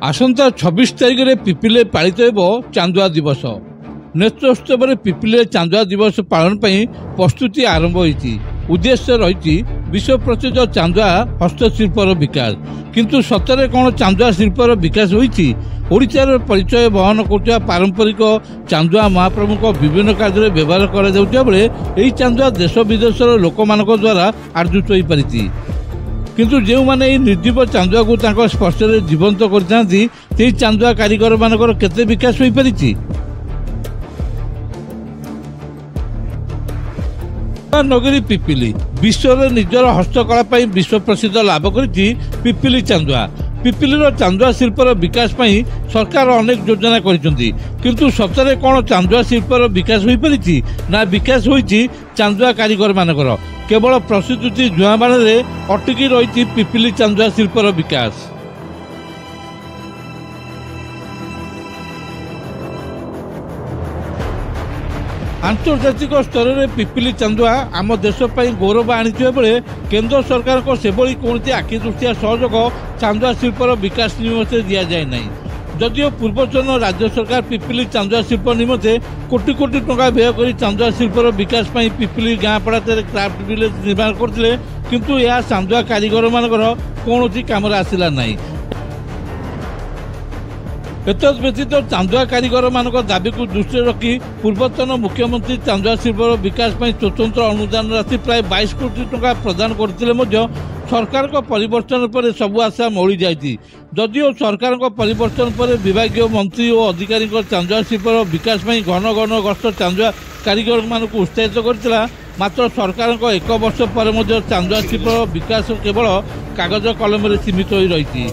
आसंता 26 तारिख में पिपिले पालित हो चांदुआ दिवस। नेत्रोत्सव में पिपिले चांदुआ दिवस पालन पर प्रस्तुति आरंभ होती। उद्देश्य रही विश्व प्रसिद्ध चांदुआ हस्तशिल्पर विकास। किंतु सतरे कौन चांदुआ शिल्पर विकास होती? ओडिशार परिचय बहन कर पारंपरिक चांदुआ महाप्रभु को विभिन्न कार्य व्यवहार कर चांदुआ देश विदेशर लोक द्वारा आदृत हो पारी। किंतु जो माने निर्जीव चांदुआ को स्पर्श जीवंत कर चांदुआ कारीगर मानकर केते विकास हो पारी। नगरी पिपिली विश्व में निजर हस्तकला विश्व प्रसिद्ध लाभ कर पिपिली चांदुआ। पिपिलीर चांदुआ शिल्पर विकास सरकार अनेक योजना किंतु सतरे कौन चांदुआ शिल्पर विकास हो पारी ना विकास होती चांदुआ कारीगर मानकर केवल प्रस्तुति जुआबाण अटकी रही पिपिली चांदुआ शिल्पर विकास। आंतर्जातिक स्तर में पिपिली चांदुआ आम देश गौरव आनी बेले केंद्र सरकार को सेभली कौन आखिदृष्टिया सहयोग चांदुआ शिल्पर विकास निमंते दि जाए ना। जदिव पूर्वतन राज्य सरकार पिपिली चांदुआ शिल्प निमंते कोटी कोटी टंका व्यय कर चांदुआ शिल्पर विकास पिपिली गाँ पड़ाते क्राफ्ट विलेज निर्माण करते किंतु यह चांदुआ कारीगर मानकर कौन काम आसला ना। व्यतीत चांदुआ कारीगर मान दाबी को दृष्टि रखी पूर्वतन मुख्यमंत्री चांदुआ शिल्पर विकास स्वतंत्र अनुदान राशि प्राय 22 कोटी टंका प्रदान करते सरकार को परिवर्तन पर सबु आशा मौली जाती। जदिव सरकार को परिवर्तन पर विभागीय मंत्री और अधिकारी चांदुआ शिल्पर विकास घन घन गस्त चांदुआ कारीगर मान उत्साहित करता। मात्र सरकार को 1 वर्ष पर चांदुआ शिल्पर विकास केवल कागज कलम सीमित हो रही।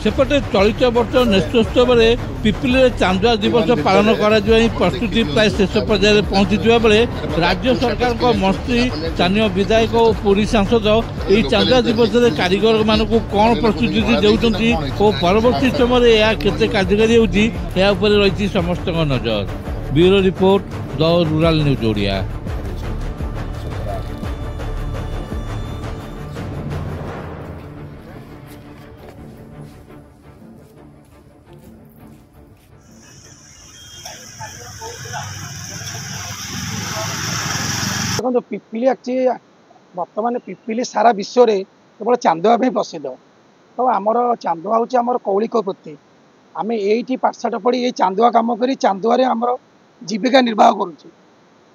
सेपटे चलित वर्ष नेत्रोत्सव में पिपिली चांदुआ दिवस पालन कर प्रस्तुति प्राय शेष पर्यायर पहुंची बेले राज्य सरकार को मंत्री स्थानीय विधायक और पुरी सांसद यह चांदुआ दिवस में कारीगर मान कौन प्रस्तुति देउछंती और परवर्ती समय यह केते कार्यकारी होती रही समस्त नजर। Bureau report the rural news Odia. देखो पिपिली एक्चुअली बर्तमान पिपिली सारा विश्व में केवल चांदुआ प्रसिद्ध। तो आमर चांदुआ हूँ आमर कौलिक वृत्ति। आम ये पाठशाठ पढ़ी ये चांदुआ कम कर चांदुआ आमर जीविका निर्वाह करुँ।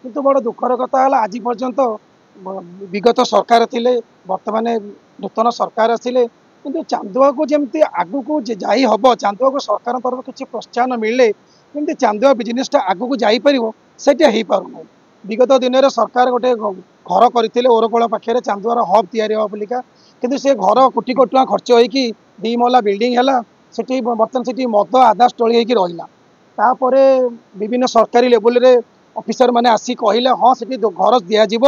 किंतु बड़ दुखर कथा है आज पर्यंत विगत सरकार थिले बर्तमान नूतन सरकार आसिले किंतु चांदुआ को जमी आगू को जाई हम चांदुआ को सरकार तरफ किसी प्रोत्साहन मिले जमी चांदुआ बिजनेसटा आगू को जापर से पारना। विगत दिन में सरकार गोटे घर करते ओरकोला पाखे चांदुआर हब तैयारिका किंतु से घर कोटी कोटी टका खर्च होगी 2 महला बिल्डिंग है से बर्तमान से मद आधा स्टोरी होगी रहा। तापर विभिन्न सरकारी लेवल रे ऑफिसर माने आसी कहले हाँ से घर दिज्व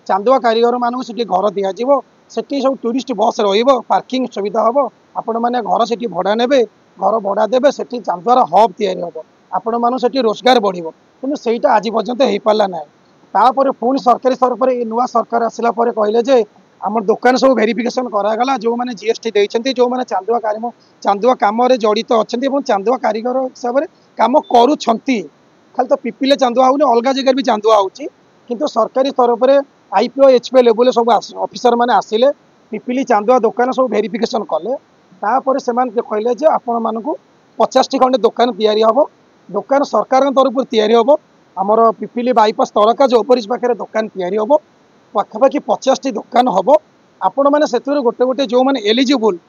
चांदुआ कारीगर मानक से घर दिज्व से सब टूरिस्ट बस पार्किंग सुविधा हम आपण मैंने घर से भड़ा ने घर भड़ा देवे से चांदुआर हब तैयारी हम आपण मान से रोजगार बढ़ कि सहीटा आज पर्यंत हो पारा ना। तापर पुणी सरकारी स्तर पर नुआ सरकार आसला कहले जे आम दुकान सब वेरिफिकेशन करागला जो मैंने जीएसटी देते जो मैंने चांदुआ कम जड़ित अच्छा चांदुआ कारीगर हिसाब से कम करुँच खाली तो पिपिले चांदुआ हो अलग जगह भी चांदुआ हो सरकारी स्तर पर आईपीओ एचपीओ लेवल सब ऑफिसर मैंने आसिले पिपिली चांदुआ दुकान सब वेरिफिकेशन कले। तापर से कहले आपण मानक 50टी खंडे दुकान तैयारी हम दुकान सरकार तरफ तैयारी हम आमर पिपिली बाईपास तरका जो ओवरब्रिज पाखे दुकान तैयारी हम पाखापाखि 50टी दुकान हम आपण मैंने से गोटे गोटे जो मैंने एलिजिबल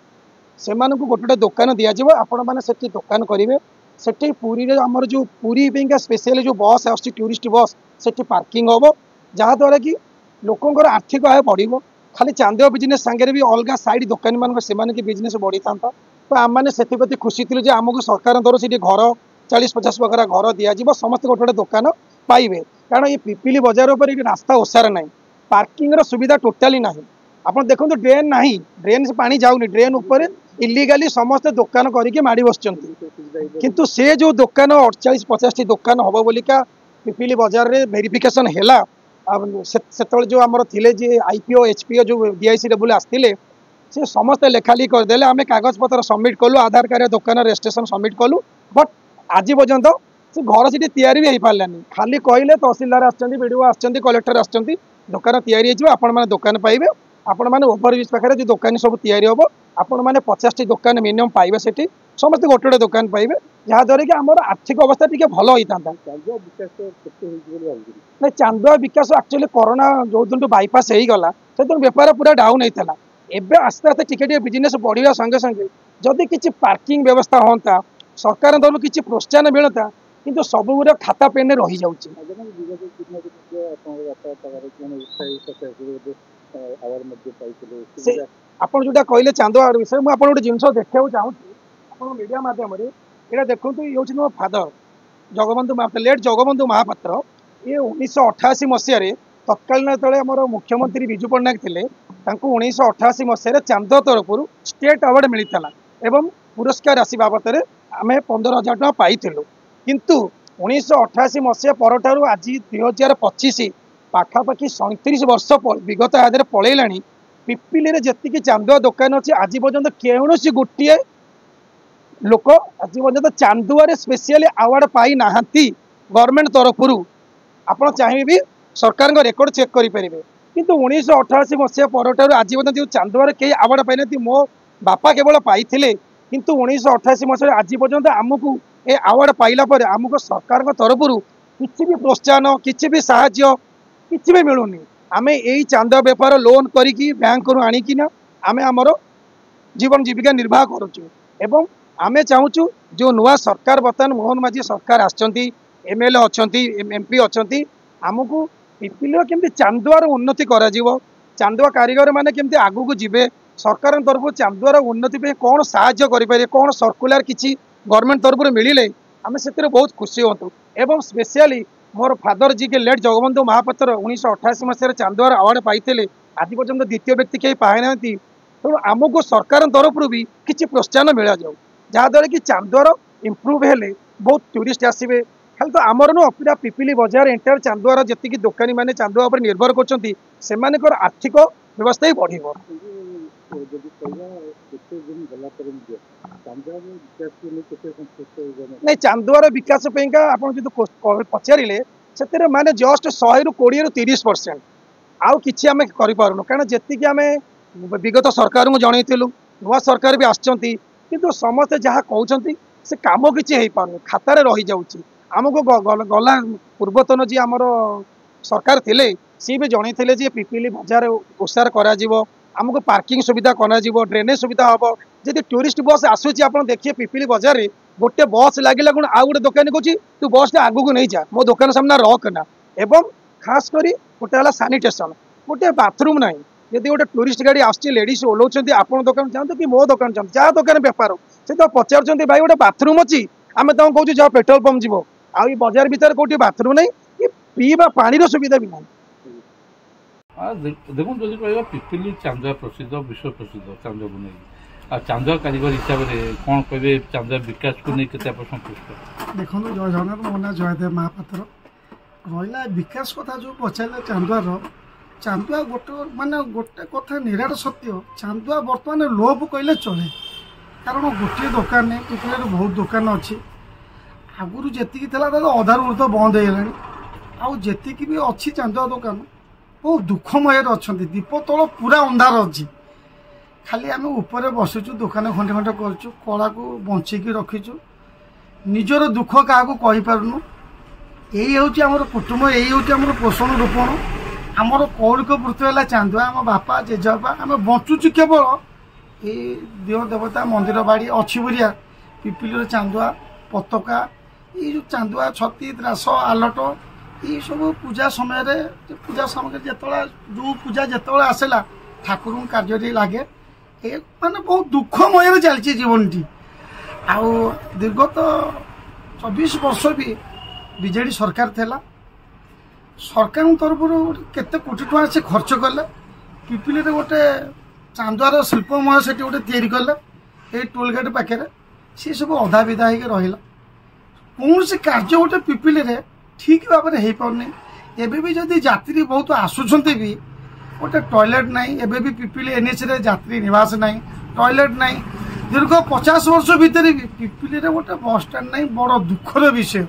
से गोटे गोटे दुकान दिज्व आपण मैंने से दुकान करेंगे से पुरी आमर जो पुरी स्पेशल जो बस आस टूरिस्ट बस से पार्किंग हम जहाद्वारा कि लोकंर आर्थिक आय बढ़ खाली चांदुआ बिजनेस सांगे भी अलग साइड दुकानी मान से बिजनेस बढ़ी था। तो आम मैंने से खुशी थी आमको सरकार तरफ से घर 40-50 प्रकार घर दिज्व समस्त गोटे गोटे दुकान पाइबे कारण ये पिपिली बजार पर रास्ता ओसार ना पार्किंग सुविधा टोटाली ना। आप देखो ड्रेन ना ड्रेन से पानी जाऊनी ड्रेन उपर इलीगाली समस्ते दुकान करके माड़ी बस किंतु से जो दुकान 48-50टी दुकान हम बोलिका पिपिली बजार रे वेरिफिकेशन है। से जो आमर थिले जे आईपीओ एचपीओ जो डीआईसी लेवल आसते से समस्ते लेखाली करदे आम कागज पत्र सबमिट कलु आधार कार्ड दुकान रेजिस्ट्रेशन सबमिट कलु बट आज पर्यंत से घर से तैयारी भी हो पारानी खाली कहले तहसिलदार आसो आसो कलेक्टर आसो दुकान तैयारी आपण मैंने दुकान पाइबे आपण मैंने ओभरब्रिज पाखे जो दुकान सब तैयारी हम आपण मैंने 50टी दुकान मिनिमम पाइबे से समस्त गोटे गोटे दुकान पाइबे जहाँद्वारा कि आम आर्थिक अवस्था टी भल होता ना चांदुआ विकास एक्चुअली कोरोना जो दिन बाईपास हो गला से दिन बेपार पूरा डाउन होता एवं आस्ते आस्ते टिके बिजनेस बढ़िया संगे संगे जदि किसी पार्किंग व्यवस्था होता सरकार तरफ किसी प्रोत्साहन मिलता किंतु सब गुड़ा खाता पेन रही जाऊँगी आपड़ जोटा कहले चांदुआ विषय मुझे गोटे जिन देखा चाहूँगी आप मीडिया मध्यम ये देखो ये हूँ मो फादर जगबंधु महापात्र लेट जगबंधु महापात्र ये 1988 मसीह तत्कालीन जो आम मुख्यमंत्री विजु पट्टनायक थे 1988 मसीह चांदुआ तरफ स्टेट अवार्ड मिलता एवं पुरस्कार राशि बाबद आम 15,000 टଙ୍କା पाइलु किंतु 1988 मसीहा पर आज 2025 पाखापाखि 37 वर्ष विगत आदि पलैला पिपिली में जी चांदुआ दुकान अच्छी आज पर्यंत कौन गोटे लोक आज पर्यंत चांदुआ स्पेशली अवार्ड पाई ना गवर्नमेंट तरफ आपड़ चाहिए भी सरकार रेकर्ड चेक करेंगे किंतु 1988 मसीहा पर आज पर्यंत जो चांदुआ कई अवार्ड पाई मो बापा केवल पाई किंतु 1988 मसीह आज पर्यंत आमको ये अवार्ड पाइला पर आमको सरकार तरफ किसी भी प्रोत्साहन किसी भी साहाय्य किसी भी मिलूनी आम यही चांदुआ बेपार लोन करी बैंक रू आणिकिना आम आमर जीवन जीविका निर्वाह करुचु एवं आम चाहूँ जो नुआ सरकार बर्तमान मोहन माझी सरकार आमएलए अच्छा एमपी अच्छा आमको पिपिली केमती चांदुआर उन्नति करा चांदुआ कारीगर मैंने केमती आगू को जीवे सरकार तरफ चांदुआर उन्नति पे कौन साहाय्य करें कौन सर्कुलर किसी गवर्नमेंट तरफ मिले आम से बहुत खुशी हूँ एवं स्पेशली मोर फादर जी के लेट जगबंधु महापात्र 1988 मसीह चांदुआर अवार्ड पाई आज पर्यंत द्वितीय व्यक्ति कहीं पाए ना तेणु आमको सरकार तरफ भी किसी प्रोत्साहन मिल जाऊ जहाँद्वारा कि चांदुआर इम्प्रूव हेले बहुत टूरिस्ट आसवे खाली तो आमर नु पूरा पिपिली बजार एंटायर चांदुआर जी दुकानी मैंने चांदुआ पर निर्भर कर आर्थिक व्यवस्था ही बढ़ नहीं चांदुआर विकास आप पचारे से माने जस्ट 100 ରୁ 20 ରୁ 30% आउ किसी आम करूँ कारण जी आम विगत सरकार को जनइलु नुआ सरकार भी आसती किंतु समस्ते जहाँ कहते से कम किसी हो पार खातार रही जाऊँगी आमको गला पूर्वतन जी आमर सरकार थे सी भी जनइले जे पिपिली बजार ओसार करा आमको पार्किंग सुविधा करा ड्रेनेज सुविधा हम जब टूरिस्ट बस आसूची आप देखिए पिपिली बजार में गोटे बस लगे गुण आउ गोटे दुकानी कौन तू बस आगू को नहीं जा मो दुकान सामना रखना एवं खास करी गोटे है सानिटेसन गोटे बाथरूम ना यदि गोटे टूरिस्ट गाड़ी आसूँ लेडीज ओल्लाउं आप दुकान चाहते कि मो दुकान चाहते जहाँ दुकान बेपार से तो पचार भाई गोटे बाथरूम अच्छी आम तुम कौन जहाँ पेट्रोल पंप जीव आ बजार भितर कौटी बाथरूम नहीं कि पीवा पानी सुविधा भी ना देखो जब कह पिपिली चांदुआ प्रसिद्ध विश्व प्रसिद्ध चांदुआ को नहीं चांदुआ कारीगर हिसाब से कौन कहे चांदुआ विकास को नहीं केते संतुष्ट देखो जय जगन्नाथ मो ना जयदेव महापात्र रहा विकास कथा जो पचारे चांदुआ गोटे माने गोटे कथा निराट सत्य चांदुआ बर्तमान लोभ कहले चले कारण गोटे दुकान नहीं पिपिली बहुत दुकान अच्छी आगुरी जी अधार ऊर्ध बंद होगा आउ जी भी अच्छी चांदुआ दुकान बहुत दुखमय अच्छा दीप तल पूरा अंधार अच्छी खाली आम ऊपर बसुचु दुकान खंडे खंडे करचु कला को बंचिकी रखीचु निजर दुख क्या कहीपारूँ यही हूँ आमर कुटुंब यही हूँ आमर पोषण रोपण आमर कौलिक वृत्ति है चांदुआ आम बापा जेजेबापा आम बंचुचु केवल ये देव देवता मंदिर बाड़ी अच्छी बोलिया पिपिली चांदुआ पताका ये जो चांदुआ छती रास आलट ये सब पूजा समय पूजा सामग्री जो पूजा जो आसला ठाकुर कार्य लगे ये माने बहुत दुखमय चलती जीवन टी आउ दीर्घत 24 वर्ष भी बीजेडी सरकार थेला सरकार तरफ केते कोटी टका से खर्च कले पिपिली रे गोटे चांदुआर शिल्प महासेठी गोटे तैयारी कले ये टोल गेट पाखे सी सब अधा विदा हो रहा कौन से कार्य गोटे पिपिली रे ठीक भाव में हो पारनी एवं भी जदि यात्री बहुत आसुंच भी गोटे टॉयलेट नहीं एबे भी पिपिली एनएच रे यात्री निवास नहीं टॉयलेट नहीं दीर्घ 50 वर्ष भितर पिपिली रे गोटे बस स्टैंड नहीं बड़ दुखर विषय।